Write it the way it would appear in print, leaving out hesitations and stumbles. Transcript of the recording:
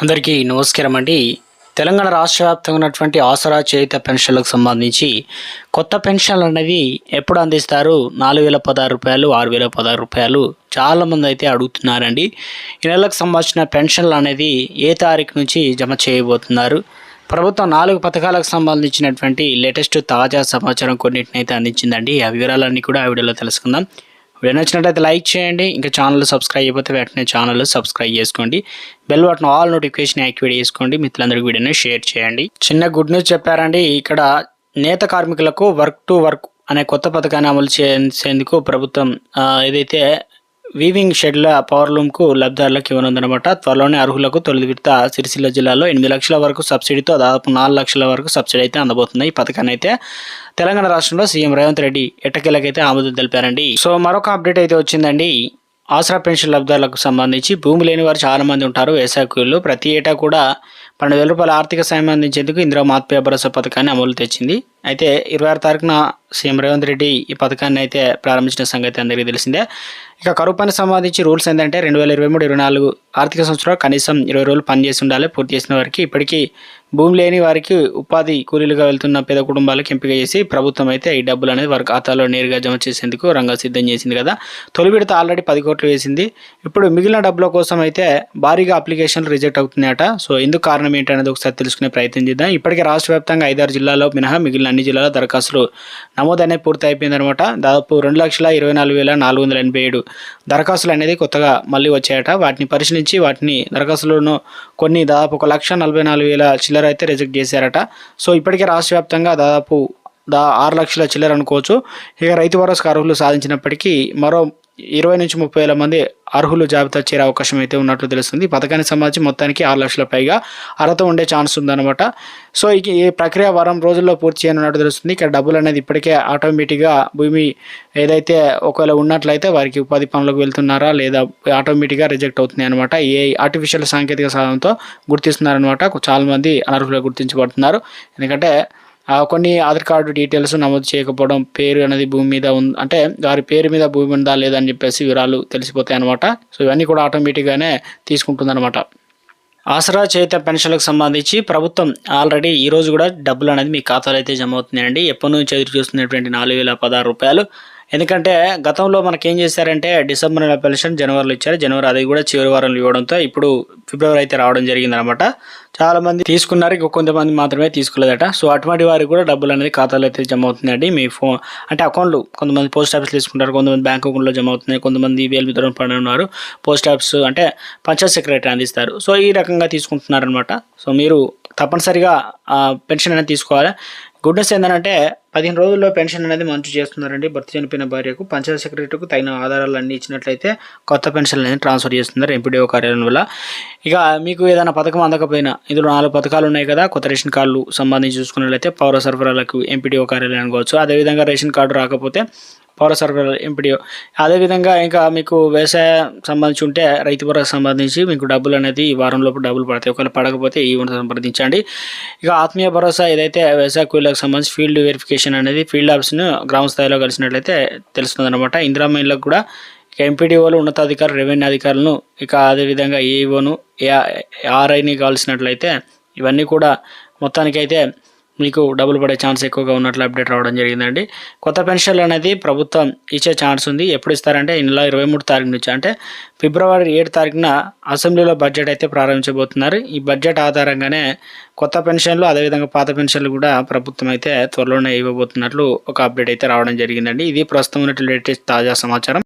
అందరికీ నమస్కారం అండి. తెలంగాణ రాష్ట్ర వ్యాప్తంగా ఉన్నటువంటి ఆసరా చేయుత పెన్షన్లకు సంబంధించి కొత్త పెన్షన్లు అనేవి ఎప్పుడు అందిస్తారు? 4016 రూపాయలు, 6016 రూపాయలు చాలామంది అయితే అడుగుతున్నారండి. ఈ నెలకు సంబంధించిన పెన్షన్లు అనేది ఏ తారీఖు నుంచి జమ చేయబోతున్నారు? ప్రభుత్వం 4 పథకాలకు సంబంధించినటువంటి లేటెస్ట్ తాజా సమాచారం కొన్నింటిని అయితే అందించిందండి. ఆ వివరాలన్నీ కూడా ఆ వీడియోలో తెలుసుకుందాం. వీడియో నచ్చినట్లయితే లైక్ చేయండి. ఇంకా ఛానల్ సబ్స్క్రైబ్ అయిపోతే వెంటనే ఛానల్ సబ్స్క్రైబ్ చేసుకోండి. Bell button all notification activate చేసుకోండి. మిత్రులందరికీ వీడియోని షేర్ చేయండి. చిన్న గుడ్ న్యూస్ చెప్పారండి. ఇక్కడ నేత కార్మికులకు వర్క్ టు వర్క్ అనే కొత్త పథకాన్ని అమలు చేసేందుకు ప్రభుత్వం ఏదైతే వీవింగ్ షెడ్ల పవర్ లూమ్కు లబ్ధిదారులకు ఇవ్వనుందనమాట. త్వరలోనే అర్హులకు తొలి విడత సిరిసిల్ల జిల్లాలో 8 లక్షల వరకు సబ్సిడీతో దాదాపు 4 లక్షల వరకు సబ్సిడీ అయితే అందబోతుంది. ఈ పథకాన్ని అయితే తెలంగాణ రాష్ట్రంలో సీఎం రేవంత్ రెడ్డి ఎట్టకేలకైతే ఆమోదం తెలిపారండి. సో మరొక అప్డేట్ అయితే వచ్చిందండి. ఆసరా పెన్షన్ లబ్ధిదారులకు సంబంధించి భూమి లేని వారు చాలా మంది ఉంటారు. వ్యవసాయ కూలీలు ప్రతి ఏటా కూడా 12,000 రూపాయల ఆర్థిక సాయం అందించేందుకు ఇందిరా మాత్పేయ భరోసా పథకాన్ని అమలు తెచ్చింది. అయితే 26 తారీఖున సీఎం రేవంత్ రెడ్డి ఈ పథకాన్ని అయితే ప్రారంభించిన సంగతి అందరికీ తెలిసిందే. ఇక కరువు పనికి సంబంధించి రూల్స్ ఏంటంటే 2023-24 ఆర్థిక సంవత్సరంలో కనీసం 20 రోజులు పనిచేసి ఉండాలి. పూర్తి చేసిన వారికి ఇప్పటికీ భూమి లేని వారికి ఉపాధి కూలీలుగా వెళ్తున్న పేద కుటుంబాలకు ఎంపిక చేసి ప్రభుత్వం అయితే ఈ డబ్బులు అనేది వారి ఖాతాలో నేరుగా జమ చేసేందుకు రంగం సిద్ధం చేసింది కదా. తొలి విడత ఆల్రెడీ 10 కోట్లు వేసింది. ఇప్పుడు మిగిలిన డబ్బుల కోసం అయితే భారీగా అప్లికేషన్లు రిజెక్ట్ అవుతున్నాయట. సో ఎందుకు కారణం ఏంటనేది ఒకసారి తెలుసుకునే ప్రయత్నం చేద్దాం. ఇప్పటికే రాష్ట్ర వ్యాప్తంగా 5-6 జిల్లాల్లో మినహా మిగిలిన అన్ని జిల్లాలో దరఖాస్తులు నమోదు అనేది పూర్తి అయిపోయిందనమాట. దాదాపు 2,24,487 దరఖాస్తులు అనేది కొత్తగా మళ్ళీ వచ్చాయట. వాటిని పరిశీలించి వాటిని దరఖాస్తులను కొన్ని దాదాపు 1,44,000 చిల్లర అయితే రిజెక్ట్ చేశారట. సో ఇప్పటికే రాష్ట్ర వ్యాప్తంగా దాదాపు 6 లక్షల చిల్లర అనుకోవచ్చు. ఇక రైతు భరోసా అర్హులు సాధించినప్పటికీ మరో 20 నుంచి 30,000 మంది అర్హులు జాబితా చేరే అవకాశం అయితే ఉన్నట్లు తెలుస్తుంది. ఈ పథకానికి సంబంధించి మొత్తానికి 6 లక్షల పైగా అర్హత ఉండే ఛాన్స్ ఉందన్నమాట. సో ఈ ప్రక్రియ వారం రోజుల్లో పూర్తి చేయనున్నట్టు తెలుస్తుంది. ఇక్కడ డబ్బులు అనేది ఇప్పటికే ఆటోమేటిక్గా భూమి ఏదైతే ఒకవేళ ఉన్నట్లయితే వారికి ఉపాధి పనులకు వెళ్తున్నారా లేదా ఆటోమేటిక్గా రిజెక్ట్ అవుతున్నాయి అనమాట. ఏ ఆర్టిఫిషియల్ సాంకేతిక సాధనంతో గుర్తిస్తున్నారనమాట. చాలామంది అనర్హులుగా గుర్తించబడుతున్నారు. ఎందుకంటే కొన్ని ఆధార్ కార్డు డీటెయిల్స్ నమోదు చేయకపోవడం, పేరు అనేది భూమి మీద అంటే వారి పేరు మీద భూమి ఉందా లేదా అని చెప్పేసి వివరాలు తెలిసిపోతాయి అనమాట. సో ఇవన్నీ కూడా ఆటోమేటిక్గానే తీసుకుంటుందన్నమాట. ఆసరా చేయుత పెన్షన్లకు సంబంధించి ప్రభుత్వం ఆల్రెడీ ఈరోజు కూడా డబ్బులు అనేది మీ ఖాతాలో అయితే జమ అవుతున్నాయండి. ఎప్పటి నుంచి ఎదురు చూస్తున్నటువంటి 4,016 రూపాయలు. ఎందుకంటే గతంలో మనకేం చేశారంటే డిసెంబర్ నెల పెన్షన్ జనవరిలో ఇచ్చారు. జనవరి అది కూడా చివరి వారంలో ఇవ్వడంతో ఇప్పుడు ఫిబ్రవరి అయితే రావడం జరిగిందనమాట. చాలామంది తీసుకున్నారు, ఇంకో కొంతమంది మాత్రమే తీసుకోలేదట. సో అటువంటి వారికి కూడా డబ్బులు అనేది ఖాతాలో అయితే జమ అవుతున్నాయండి. మీ ఫోన్ అంటే అకౌంట్లు కొంతమంది పోస్ట్ ఆఫీస్ తీసుకుంటారు, కొంతమంది బ్యాంక్ అకౌంట్లో జమ అవుతున్నాయి, కొంతమంది వేలు వితరణ పడి ఉన్నారు. పోస్ట్ ఆఫీస్ అంటే పంచాయత్ సెక్రటరీ అందిస్తారు. సో ఈ రకంగా తీసుకుంటున్నారనమాట. సో మీరు తప్పనిసరిగా పెన్షన్ అనేది తీసుకోవాలి. గుడ్ న్యూస్ ఏంటంటే 15 రోజుల్లో పెన్షన్ అనేది మంజూరు చేస్తున్నారండి. భర్త చనిపోయిన భార్యకు పంచాయత్ సెక్రటరీకి తగిన ఆధారాలు అన్నీ ఇచ్చినట్లయితే కొత్త పెన్షన్ అనేది ట్రాన్స్ఫర్ చేస్తున్నారు ఎంపీడీఓ కార్యాలయం వల్ల. ఇక మీకు ఏదైనా పథకం అందకపోయినా ఇందులో 4 పథకాలు ఉన్నాయి కదా. కొత్త రేషన్ కార్డులు సంబంధించి చూసుకున్నట్లయితే పౌర సరఫరాలకు ఎంపీడీఓ కార్యాలయం అనుకోవచ్చు. అదేవిధంగా రేషన్ కార్డు రాకపోతే పౌర సరఫరా ఎంపీడీఓ. అదేవిధంగా ఇంకా మీకు వ్యవసాయం సంబంధించి ఉంటే రైతు భరోసా సంబంధించి మీకు డబ్బులు అనేది వారంలోపు డబ్బులు పడతాయి. ఒకవేళ పడకపోతే ఈ సంప్రదించండి. ఇక ఆత్మీయ భరోసా ఏదైతే వ్యవసాయ కూలీలకు సంబంధించి ఫీల్డ్ వెరిఫికేషన్ అనేది ఫీల్డ్ ఆఫీస్ను గ్రామ స్థాయిలో కలిసినట్లయితే తెలుస్తుంది అనమాట. ఇందిరా మహిళలకు కూడా ఇక ఎంపీడీఓలు, ఉన్నతాధికారులు, రెవెన్యూ అధికారులను, ఇక అదేవిధంగా ఏఈఓను, ఆర్ఐని కావాల్సినట్లయితే ఇవన్నీ కూడా మొత్తానికైతే మీకు డబ్బులు పడే ఛాన్స్ ఎక్కువగా ఉన్నట్లు అప్డేట్ రావడం జరిగిందండి. కొత్త పెన్షన్లు అనేది ప్రభుత్వం ఇచ్చే ఛాన్స్ ఉంది. ఎప్పుడు ఇస్తారంటే ఈ నెల 23 తారీఖు నుంచి, అంటే ఫిబ్రవరి 7 తారీఖున అసెంబ్లీలో బడ్జెట్ అయితే ప్రారంభించబోతున్నారు. ఈ బడ్జెట్ ఆధారంగానే కొత్త పెన్షన్లు అదేవిధంగా పాత పెన్షన్లు కూడా ప్రభుత్వం అయితే త్వరలోనే ఇవ్వబోతున్నట్లు ఒక అప్డేట్ అయితే రావడం జరిగిందండి. ఇది ప్రస్తుతం ఉన్నటువంటి లేటెస్ట్ తాజా సమాచారం.